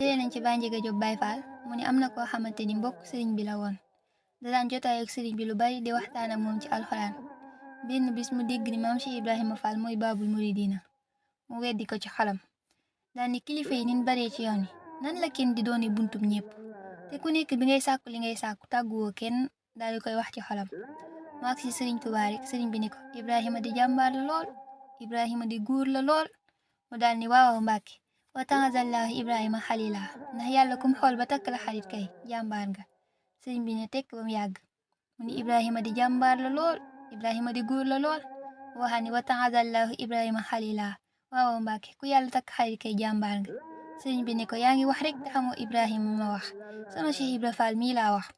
jëlee nañ ci Baye Ndiaga Diop Baye Fall mu ne am na koo xamante ni mbokk sëriñ bi la woon da daan jotaay ak sëriñ bi lu bari di waxtaan ak moom ci alxuraan benn bis mu dégg ni maam Cheikh Ibrahima Fall mooy baabul muridina mu weddi ko ci xalam daal ni kilifa yi nin baree ci yoon wi nan la kenn di dooni buntum ñëpp te ku nekk bi ngay sàkku li ngay sàkku tàgguwoo kenn daal di koy wax ci xolam mu ak si sëriñ Tuubaa rek sëriñ bi ni ko Ibrahima di jàmbaar la lool Ibrahima di góor la lool mu daal ni waaw Mbàkke wa taazallahu Ibrahima xalila ndax yàlla kum xool ba takk la xarit kay jàmbaar nga sëriñ bi ne tekk ba mu yàgg mu ni Ibrahima di jàmbaar la lool Ibrahima di góor la lool waxaa ni wa taazallahu Ibrahima xalila waaw Mbàkke ku yàlla takk xarit kay jàmbaar nga sëriñ bi ne ko yaa ngi wax rek te xamoo Ibrahima ma wax sama Cheikh Ibra Fall mii laa wax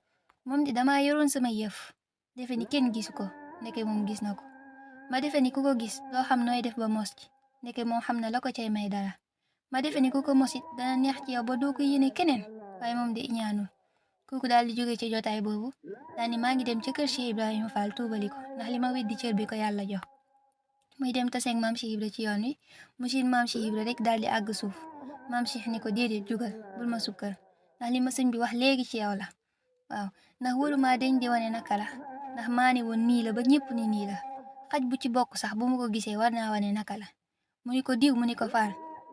moom di dama yoroon sama yëf defe ni kenn gisu ko ndeke moom gis na ko ma defe ni ku ko gis doo xam nooy def ba mos ci ndeke moom xam na la ko cay may dara ma defe ni ku ko mosit dana neex ci yow ba doo ko yéene keneen waaye moom di ñaanul kooku daal di jóge ci jotaay boobu daal ni maa ngi dem ca kër Cheikh Ibrahima Fall tuubali ko ndax li ma weddi cër bi ko yàlla jox muy dem taseeg maam Cheikh Ibra ci yoon wi mu siin maam Cheikh Ibra rek daal di àgg suuf maam Cheikh ni ko déedéet jugal bul ma sukkal ndax li ma sëñ bi wax léegi ci yow la waaw ndax wóoruma deñ di wane naka la ndax maa ne woon nii la ba ñëpp ni nii la xaj bu ci bokk sax bu ma ko gisee war naa wane naka la mu ni ko diw mu ni ko Faal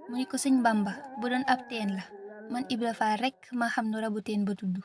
mu ni ko sëñ Bamba bu doon ab teen la man Ibra Faal rek maa xam nu rabu teen ba tudd